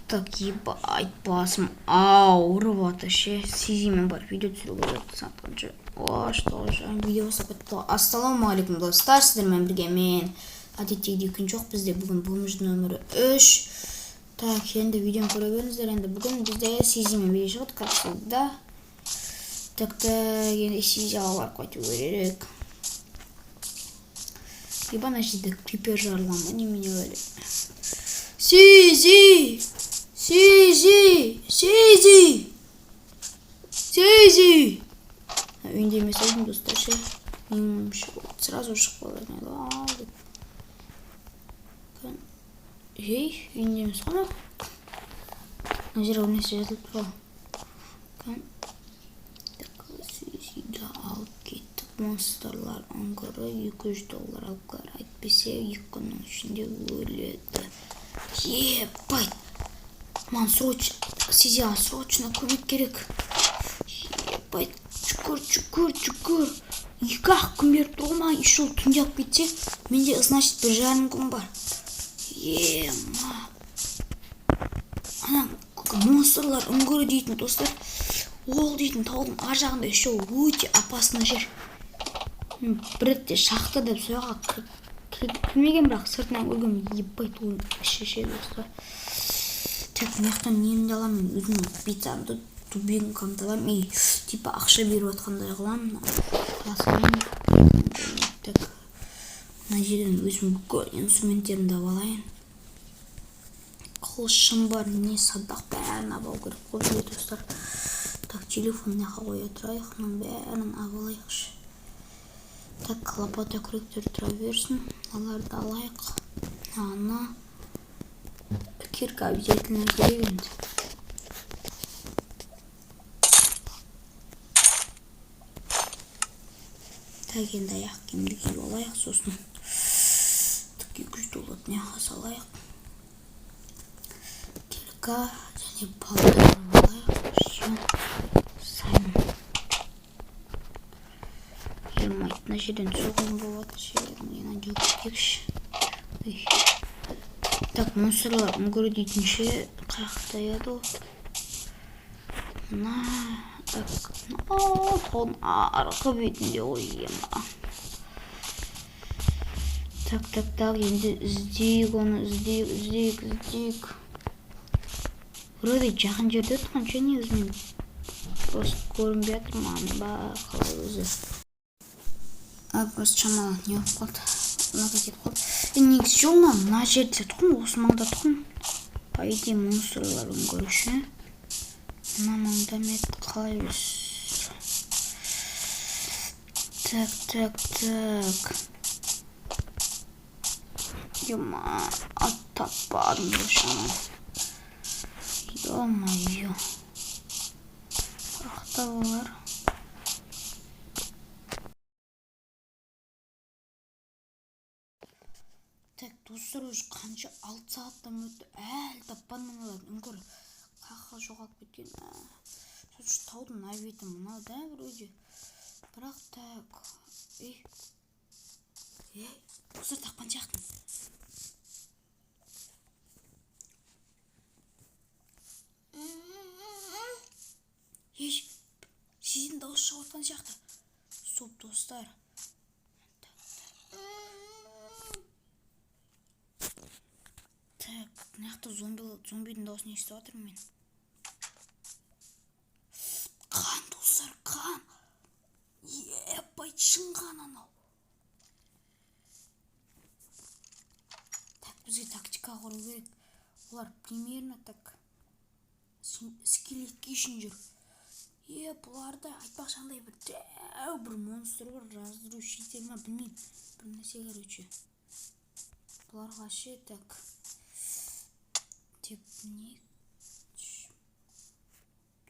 Так, ебать, басым ауырып жатыр ше. Сезіммен бар видео түсіруге жатыр сатқанша. О, что же, видео сапатты. Ассалаумағалейкум достар, сіздермен бірге мен әдеттегідей күн жоқ бізде. Бүгін бөліміміздің нөмірі 3. Так, енді видеоны көре беріңіздер. Енді бүгін бізде сезіммен видео шығады, как всегда. Так, енді сезімге барып қайту керек. Ебана жерде крипер жарылған ба, немене өлі. Сизи! Сизи! Сизи! Сизи! Үйінде емес айдым достар ше. Сразу шығып қалады. Ей, үйінде емес қана. Мына жер өнесі жазылып тұр. Сизиді алып кеттік. Монстрлар аңғыры $200 алып қалар. Айтпесе 2 күннің ішінде өледі. Ебать! Ман срочно, Сизиға срочно көмек керек. Ебать, чүкір. 2-ақ күн беріп тұрғыма, еще түнде алып кетсе, менде значит 1,5 күн бар. Ема. Ана монстрлар үңгірі дейтін достар. Ол дейтін таудың ар жағында еще өте опасный жер. Бір ретте шақты деп сояға кірмеген, бірақ сыртынан көргім ебать ол шеше достар. Так, мектен немді аламын, өзімнің пиццамды тубегін қамды аламын и типа ақша беріп атқандай қыламын. Так, мына жерден өзім бүкіл инструменттерімді алайын. Қылышым бар, не садақ бәрін абау керек қой достар. Так, телефон неға қоя тұрайық, мұның бәрін абалайықшы. Так, лопата күректер тұра берсін, аларды алайық. Ана кирка обязательно керек енді. Так, енді аяқ киімді киіп алайық, сосын $200 неға салайық. Кирка және балдарын алайық. Все, сайын. Ермайды, мына жерден соғым болады, жерін жоқ кетекші. Так, монстрлар үңгірі дейтінше қаяқта еді ол. Таудың арғы бетінде ғой ема. Так, енді іздейік оны, іздейік. Вроде жақын жерде тұқанша негізінен просто көрінбей жатыр маған ба қалай өзі. Просто шамалы не болып қалды. Негізі жолынан мына жерде тұқын, осы маңда тұқын. По идее монстрлар үңгіріші. Мына маңда мет қалай өз. Так. Ема, аттаппадым дошама. Ема-ё. Қырықта болар. Так, достар уже қанша 6 сағаттан өтті, әлі таппадым олардың үңгірі. Қаққа жоғалып кеткен. Сошы таудың әбеті мынау да вроде. Бірақ так. Достар тақпан сияқтым. Сезін дауыс шығып жатқан сияқты. Стоп, достар. Так, мынақты зомбидің дауысын естіп жатырмын мен. Қан, достар, қан. Ебать, шынған анау. Так, бізге тактика құру керек. Олар примерно так скелетке үшін жүр. Бұларда айтпақшаңдай бір монстр бар, разрушитель ма, білмеймін. Бір нәрсе короче. Бұларға ше так. Не?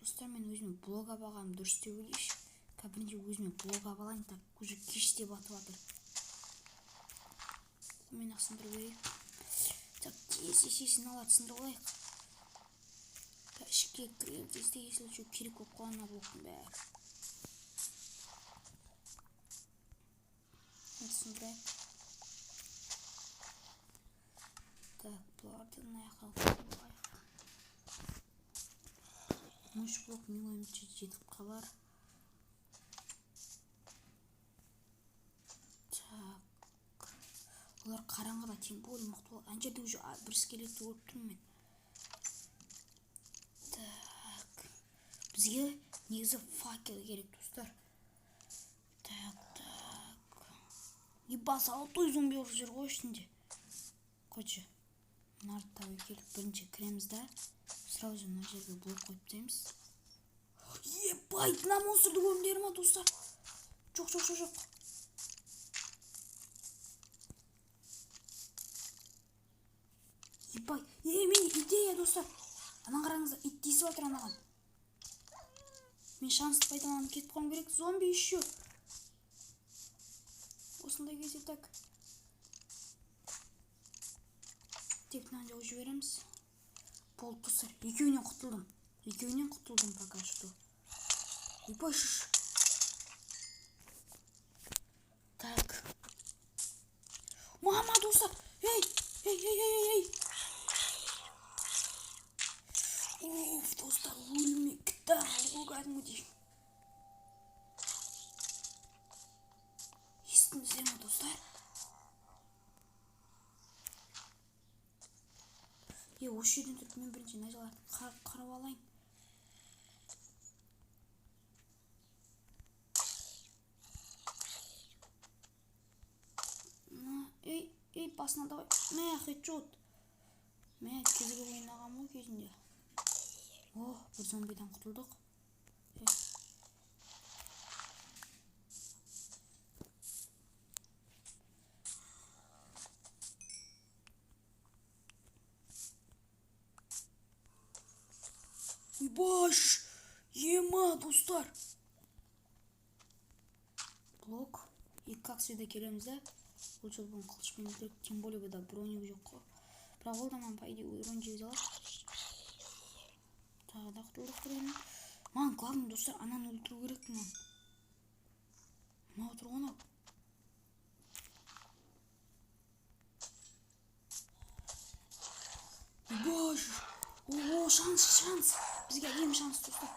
Достар, мен өзіме блог абағам дұрыс деп ойлайшы. Кәбірінде өзіме блог абалайын, так, уже кеш деп атып атыр. Мен ақ сындыру керек. Так, есесін алады, сындыру олайық. Ішке кірген кезде есіл жөк керек көп қолана блоктың бәрі. Сындырайық. Так, бұларды аяққа қойып. 13 блок менің ойымша жетіп қалар. Так. Олар қараңғыда тем более мықты. Ана жерде уже бір скелетті көріп тұрмын мен. Так. Бізге негізі факел керек, достар. Так. Ебасы 600 зомби уже жүр ғой ішінде. Қойшы. Нарттағы келіп бірінші кіреміз да. Сразу мына жерге блок қойып тастаймыз. Ебать, мына монстрды көрдіңдер ма, достар? Жоқ. Ебай, мен идея, достар. Анан қараңыздар, ит тиісіп жатыр анаған. Мен шансты пайдаланып кетіп қалуым керек. Зомби еще. Осындай кезде так. Тек мына жаққа жібереміз. Болды, достар. Екеуінен құтылдым пока что. Ебай, шыш. Так. Мама, достар. Эй. Оф, достар, өлмекті кәдімгідей. Естіңіздер ме, достар? Осы жерден тұрып мен бірінші нәжаларды қарап алайын. Ей, басына давай. Мә, хедшот. Мә, кезігі ойнағам ғой кезінде. Бір зомбидан құтылдық. Баш! Ема, достар! Блок. И как всегда келеміз да. Бұл жол бұн қылышпен керек. Тем более бұда броник жоқ қой. Бірақ ол да маған пайде өрен жегіз алады. Тағы да құтылдық бірін. Маған главный, достар, ананы өлтіру керек маған. Мына отыр ғана. Баш! О, шанс. Бізге ең шанс, достар.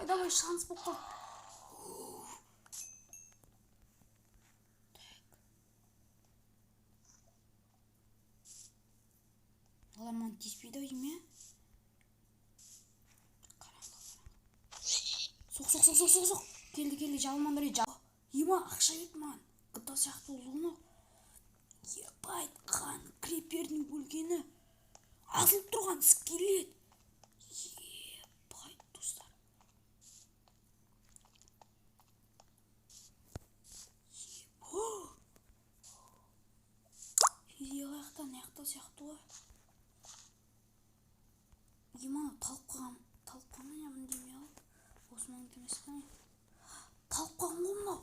Давай, шанс болып қал. Олар маған теспейді ойым, Соқ. Келді, жалмандар ей. Ема, ақша бет маған. Гыта сияқты олуына. Ебайт, қан, крипердің өлгені. Азылып тұрған скелет. Ебайт, достар. Аяқтан сияқты ғой. Еманы талқыған ямын демей алып. Осының демес пәне. Талқыған ғой мынау.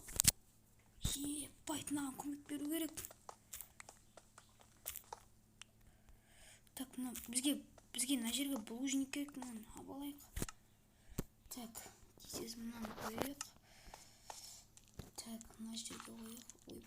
Ебайт, маған көмек беру керек. Так, бізге мына жерге булыжник керек, мынаны алайық. Так, тез мынаны қойық. Так, мына жерге қойық. Ой,